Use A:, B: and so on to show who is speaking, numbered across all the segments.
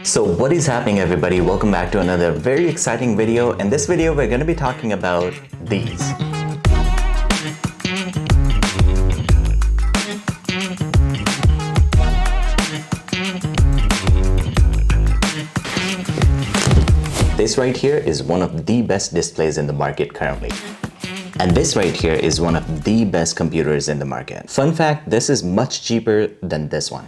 A: So what is happening, everybody? Welcome back to another very exciting video. In this video, we're going to be talking about these. This right here is one of the best displays in the market currently. And this right here is one of the best computers in the market. Fun fact, this is much cheaper than this one.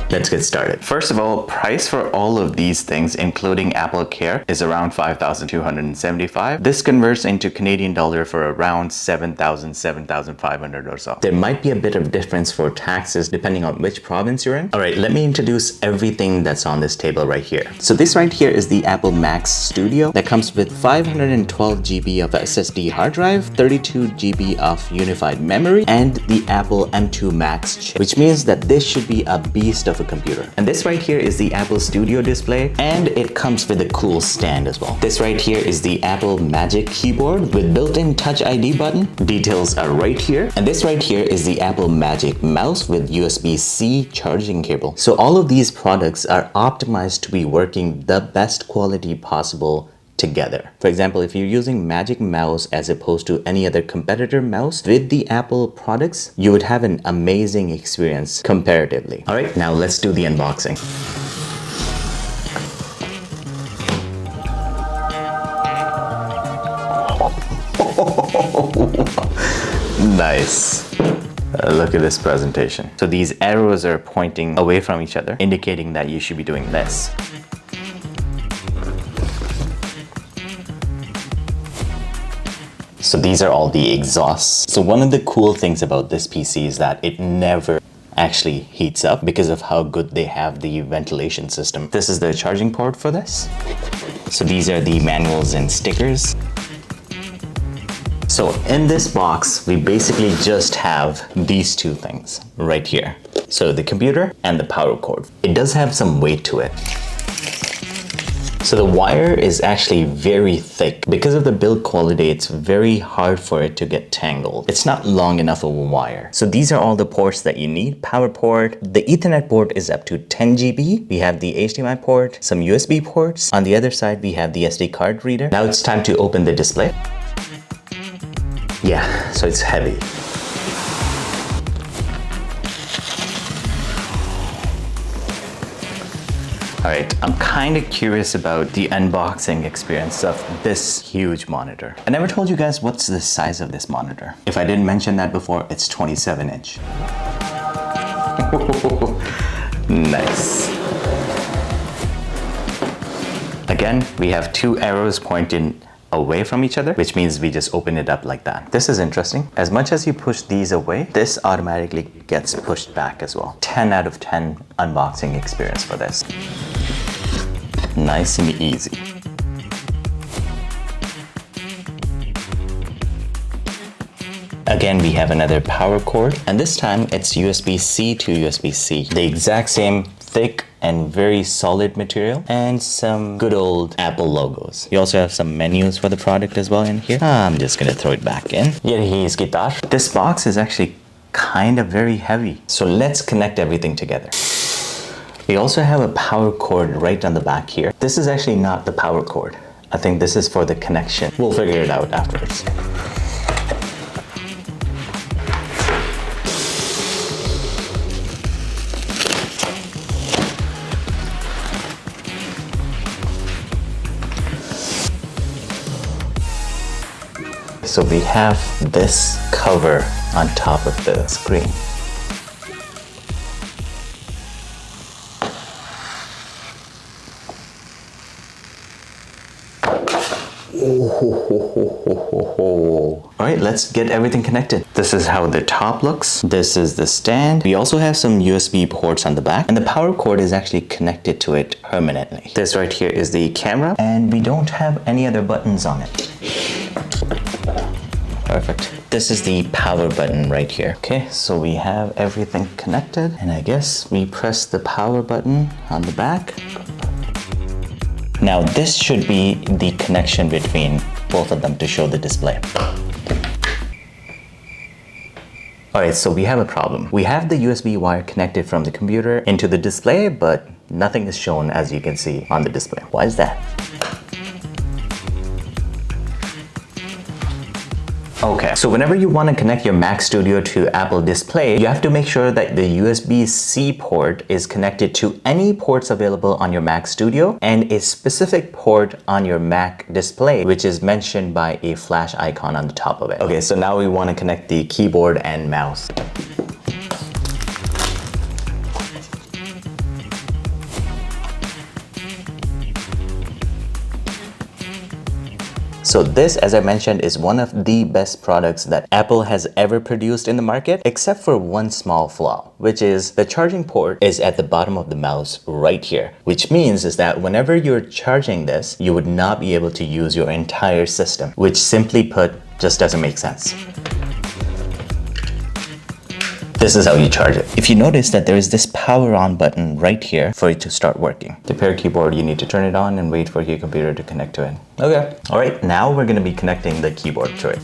A: Let's get started. First of all, price for all of these things, including AppleCare, is around $5,275. This converts into Canadian dollar for around $7,000, $7,500 or so. There might be a bit of difference for taxes depending on which province you're in. All right, let me introduce everything that's on this table right here. So this right here is the Apple Max Studio that comes with 512 GB of SSD hard drive, 32 GB of unified memory, and the Apple M2 Max chip, which means that this should be a beast of a computer. And this right here is the Apple Studio display, and it comes with a cool stand as well. This right here is the Apple Magic Keyboard with built-in Touch ID button. Details are right here. And this right here is the Apple Magic Mouse with USB-C charging cable. So all of these products are optimized to be working the best quality possible together. For example, if you're using Magic Mouse as opposed to any other competitor mouse with the Apple products, you would have an amazing experience comparatively. All right, now let's do the unboxing. Nice. Look at this presentation. So these arrows are pointing away from each other, indicating that you should be doing this. So these are all the exhausts. So one of the cool things about this PC is that it never actually heats up because of how good they have the ventilation system. This is the charging port for this. So these are the manuals and stickers. So in this box, we basically just have these two things right here. So the computer and the power cord. It does have some weight to it. So the wire is actually very thick. Because of the build quality, it's very hard for it to get tangled. It's not long enough of a wire. So these are all the ports that you need. Power port. The Ethernet port is up to 10 GB. We have the HDMI port, some USB ports. On the other side, we have the SD card reader. Now it's time to open the display. Yeah, so it's heavy. All right, I'm kind of curious about the unboxing experience of this huge monitor. I never told you guys what's the size of this monitor. If I didn't mention that before, it's 27 inch. Nice. Again, we have two arrows pointing away from each other, which means we just open it up like that. This is interesting. As much as you push these away, this automatically gets pushed back as well. 10 out of 10 unboxing experience for this. Nice and easy. Again, we have another power cord, and this time it's USB-C to USB-C. The exact same thick and very solid material, and some good old Apple logos. You also have some menus for the product as well in here. I'm just gonna throw it back in. Here's guitar. This box is actually kind of very heavy. So let's connect everything together. We also have a power cord right on the back here. This is actually not the power cord. I think this is for the connection. We'll figure it out afterwards. So we have this cover on top of the screen. All right, let's get everything connected. This is how the top looks. This is the stand. We also have some USB ports on the back, and the power cord is actually connected to it permanently. This right here is the camera, and we don't have any other buttons on it. Perfect. This is the power button right here. Okay, so we have everything connected, and I guess we press the power button on the back. Now this should be the connection between both of them to show the display. Alright, so we have a problem. We have the USB wire connected from the computer into the display, but nothing is shown as you can see on the display. Why is that? Okay, so whenever you want to connect your Mac Studio to Apple Display, you have to make sure that the USB-C port is connected to any ports available on your Mac Studio and a specific port on your Mac Display, which is mentioned by a flash icon on the top of it. Okay, so now we want to connect the keyboard and mouse. So this, as I mentioned, is one of the best products that Apple has ever produced in the market, except for one small flaw, which is the charging port is at the bottom of the mouse right here, which means is that whenever you're charging this, you would not be able to use your entire system, which simply put, just doesn't make sense. This is how you charge it. If you notice that there is this power on button right here for it to start working. The pair keyboard, you need to turn it on and wait for your computer to connect to it. Okay. All right, now we're gonna be connecting the keyboard to it.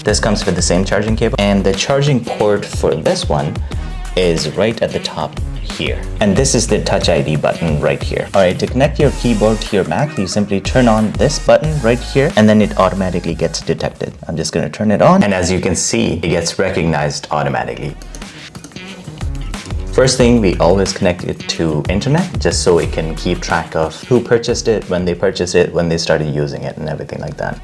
A: This comes with the same charging cable, and the charging port for this one is right at the top here. And this is the Touch ID button right here. All right, to connect your keyboard to your Mac, you simply turn on this button right here, and then it automatically gets detected. I'm just gonna turn it on, and as you can see, it gets recognized automatically. First thing, we always connect it to internet, just so it can keep track of who purchased it, when they purchased it, when they started using it, and everything like that.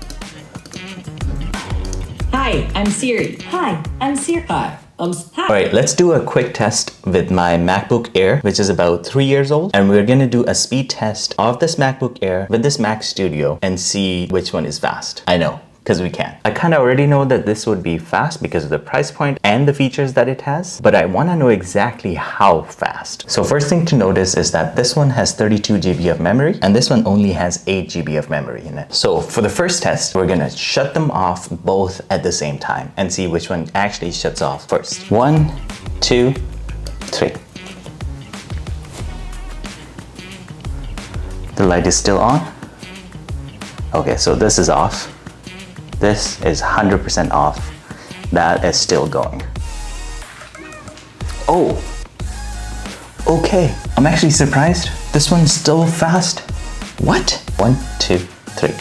B: Hi, I'm Siri.
C: Hi, I'm Siri.
B: Hi.
C: Hi.
A: All right, let's do a quick test with my MacBook Air, which is about 3 years old. And we're gonna do a speed test of this MacBook Air with this Mac Studio and see which one is fast. I know, because we can. I kind of already know that this would be fast because of the price point and the features that it has, but I want to know exactly how fast. So first thing to notice is that this one has 32 GB of memory and this one only has 8 GB of memory in it. So for the first test, we're gonna shut them off both at the same time and see which one actually shuts off first. 1, 2, 3. The light is still on. Okay, so this is off. This is 100% off. That is still going. Oh, okay. I'm actually surprised. This one's still fast. What? 1, 2, 3.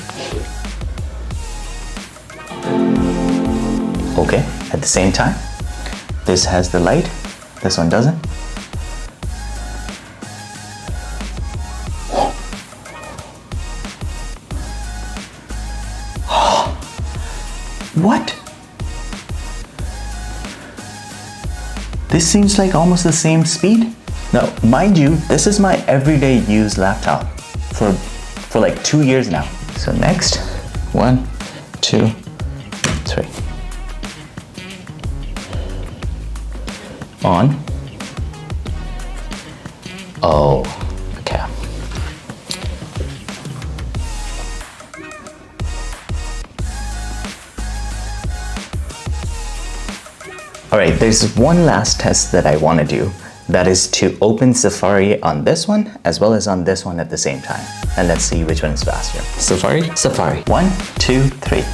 A: Okay, at the same time, this has the light. This one doesn't. What? This seems like almost the same speed. Now, mind you, this is my everyday use laptop for like 2 years now. So next, 1, 2, 3. On. Oh, okay. All right, there's one last test that I want to do. That is to open Safari on this one as well as on this one at the same time. And let's see which one is faster. Safari, Safari. 1, 2, 3.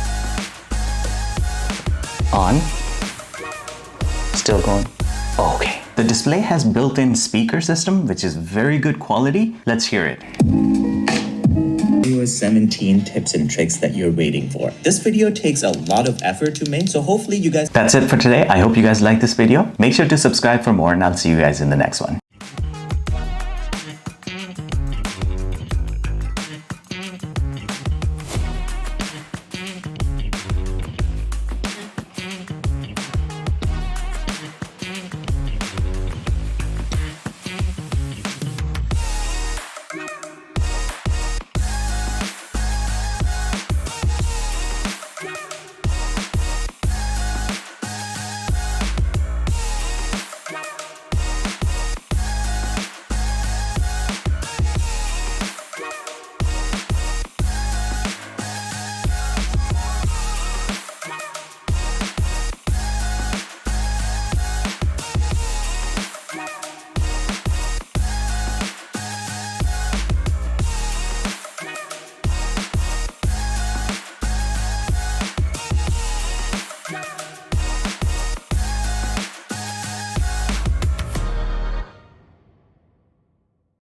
A: On. Still going. Okay. The display has built-in speaker system, which is very good quality. Let's hear it. iOS 17 tips and tricks that you're waiting for. This video takes a lot of effort to make, so hopefully you guys... That's it for today. I hope you guys liked this video. Make sure to subscribe for more, and I'll see you guys in the next one.